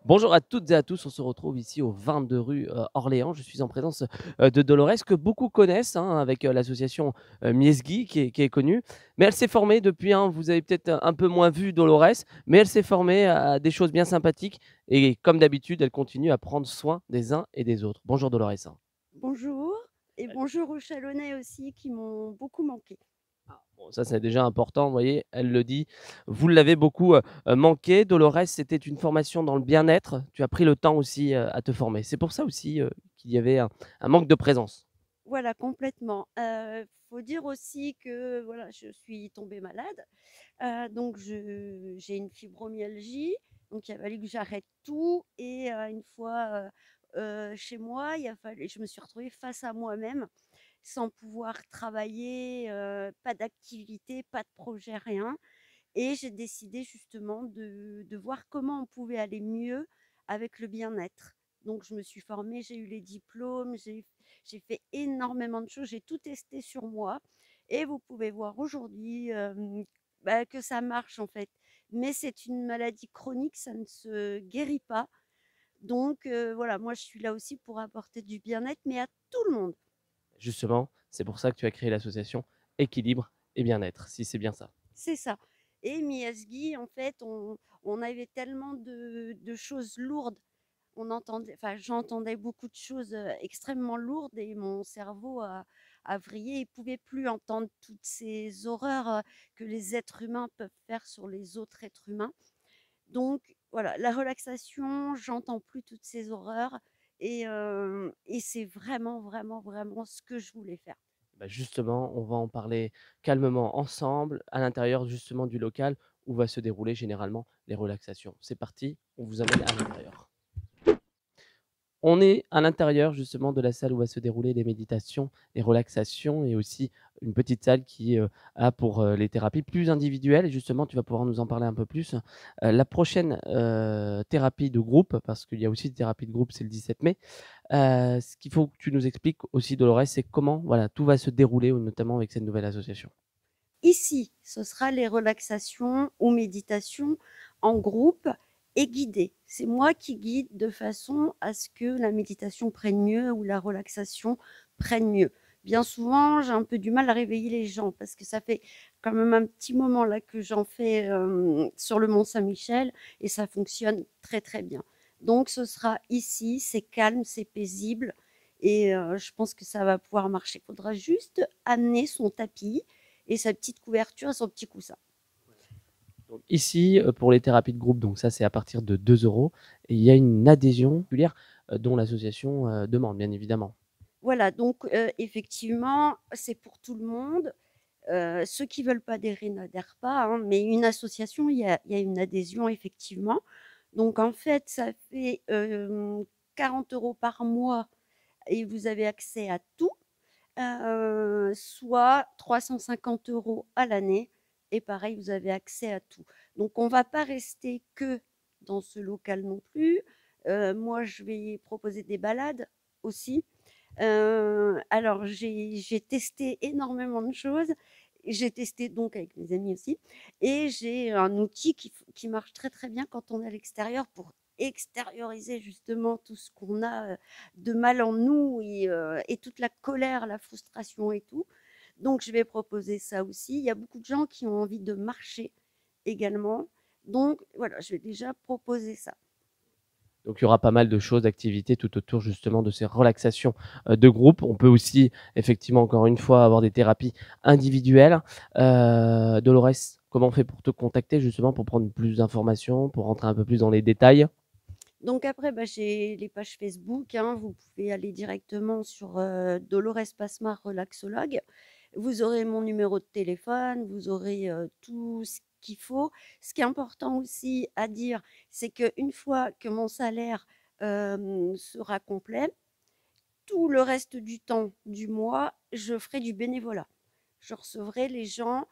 Bonjour à toutes et à tous, on se retrouve ici au 22 rue Orléans. Je suis en présence de Dolores que beaucoup connaissent hein, avec l'association Miesgui qui est connue. Mais elle s'est formée depuis, hein, vous avez peut-être un peu moins vu Dolores, mais elle s'est formée à des choses bien sympathiques et comme d'habitude, elle continue à prendre soin des uns et des autres. Bonjour Dolores. Bonjour et bonjour aux Chalonnais aussi qui m'ont beaucoup manqué. Bon, ça, c'est déjà important, vous voyez, elle le dit. Vous l'avez beaucoup, manqué. Dolores, c'était une formation dans le bien-être. Tu as pris le temps aussi, à te former. C'est pour ça aussi, qu'il y avait un manque de présence. Voilà, complètement. Faut dire aussi que voilà, je suis tombée malade, donc je j'ai une fibromyalgie, donc il a fallu que j'arrête tout et une fois, chez moi, il a fallu je me suis retrouvée face à moi-même, sans pouvoir travailler, pas d'activité, pas de projet, rien. Et j'ai décidé justement de voir comment on pouvait aller mieux avec le bien-être. Donc je me suis formée, j'ai eu les diplômes, j'ai fait énormément de choses, j'ai tout testé sur moi et vous pouvez voir aujourd'hui, que ça marche en fait. Mais c'est une maladie chronique, ça ne se guérit pas. Donc voilà, moi je suis là aussi pour apporter du bien-être, mais à tout le monde. Justement, c'est pour ça que tu as créé l'association Équilibre et Bien-être, si c'est bien ça. C'est ça. Et Miasgui, en fait, on avait tellement de choses lourdes. J'entendais beaucoup de choses extrêmement lourdes et mon cerveau a vrillé. Il pouvait plus entendre toutes ces horreurs que les êtres humains peuvent faire sur les autres êtres humains. Donc voilà, la relaxation, j'entends plus toutes ces horreurs et c'est vraiment, vraiment, vraiment ce que je voulais faire. Bah, justement, on va en parler calmement ensemble, à l'intérieur justement du local où va se dérouler généralement les relaxations. C'est parti, on vous amène à l'intérieur. On est à l'intérieur justement de la salle où va se dérouler les méditations, les relaxations et aussi une petite salle qui, a pour, les thérapies plus individuelles et justement tu vas pouvoir nous en parler un peu plus. La prochaine, thérapie de groupe, parce qu'il y a aussi des thérapies de groupe, c'est le 17 mai. Ce qu'il faut que tu nous expliques aussi Dolores, c'est comment, voilà, tout va se dérouler, notamment avec cette nouvelle association? Ici, ce sera les relaxations ou méditations en groupe et guidées. C'est moi qui guide de façon à ce que la méditation prenne mieux ou la relaxation prenne mieux. Bien souvent, j'ai un peu du mal à réveiller les gens parce que ça fait quand même un petit moment là que j'en fais sur le Mont Saint-Michel et ça fonctionne très très bien. Donc ce sera ici, c'est calme, c'est paisible et je pense que ça va pouvoir marcher. Il faudra juste amener son tapis et sa petite couverture et son petit coussin. Donc ici, pour les thérapies de groupe, donc ça, c'est à partir de 2 euros. Et il y a une adhésion régulière, dont l'association, demande, bien évidemment. Voilà, donc effectivement, c'est pour tout le monde. Ceux qui veulent pas adhérer n'adhèrent pas, hein, mais une association, il y a une adhésion effectivement. Donc en fait, ça fait 40 € par mois et vous avez accès à tout, soit 350 € à l'année et pareil, vous avez accès à tout. Donc on va pas rester que dans ce local non plus. Moi, je vais proposer des balades aussi. Alors j'ai testé énormément de choses. J'ai testé donc avec mes amis aussi et j'ai un outil qui marche très, très bien quand on est à l'extérieur pour extérioriser justement tout ce qu'on a, de mal en nous et toute la colère, la frustration et tout. Donc je vais proposer ça aussi. Il y a beaucoup de gens qui ont envie de marcher également. Donc voilà, je vais déjà proposer ça. Donc il y aura pas mal de choses, d'activités tout autour justement de ces relaxations, de groupe. On peut aussi effectivement, encore une fois, avoir des thérapies individuelles. Dolores, comment on fait pour te contacter justement, pour prendre plus d'informations, pour rentrer un peu plus dans les détails? Donc après, j'ai les pages Facebook, hein, vous pouvez aller directement sur, Dolores Pasmar relaxologue. Vous aurez mon numéro de téléphone, vous aurez, tout ce qu'il faut. Ce qui est important aussi à dire, c'est qu'une fois que mon salaire, sera complet, tout le reste du temps du mois, je ferai du bénévolat. Je recevrai les gens,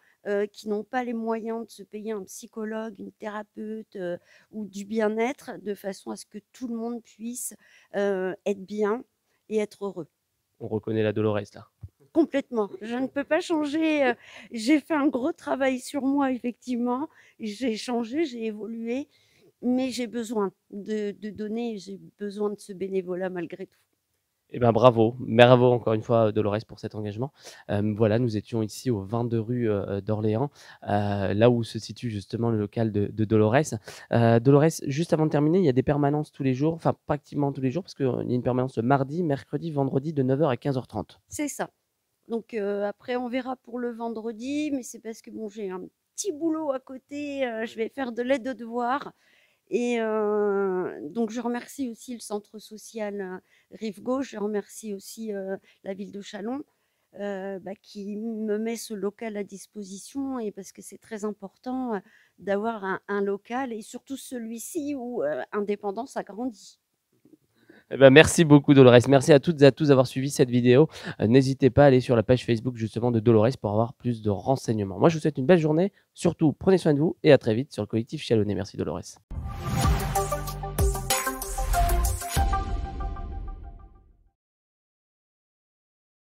qui n'ont pas les moyens de se payer un psychologue, une thérapeute, ou du bien-être, de façon à ce que tout le monde puisse, être bien et être heureux. On reconnaît la Dolores là. Complètement. Je ne peux pas changer, j'ai fait un gros travail sur moi effectivement. J'ai changé, j'ai évolué mais j'ai besoin de donner, j'ai besoin de ce bénévolat malgré tout. Eh ben, bravo, bravo encore une fois, Dolores, pour cet engagement. Voilà, nous étions ici au 22 rue, d'Orléans, là où se situe justement le local de Dolores. Dolores, juste avant de terminer, il y a des permanences tous les jours, enfin pas activement tous les jours parce qu'il y a une permanence le mardi, mercredi, vendredi de 9 h à 15 h 30. C'est ça. Donc après on verra pour le vendredi, mais c'est parce que bon, j'ai un petit boulot à côté, je vais faire de l'aide aux devoirs et donc je remercie aussi le centre social, Rive Gauche. Je remercie aussi, la ville de Châlons, qui me met ce local à disposition et parce que c'est très important, d'avoir un local et surtout celui-ci où, Indépendance a grandi. Eh ben, merci beaucoup Dolores. Merci à toutes et à tous d'avoir suivi cette vidéo. N'hésitez pas à aller sur la page Facebook justement de Dolores pour avoir plus de renseignements. Moi, je vous souhaite une belle journée. Surtout, prenez soin de vous et à très vite sur le collectif Chalonnais. Merci Dolores.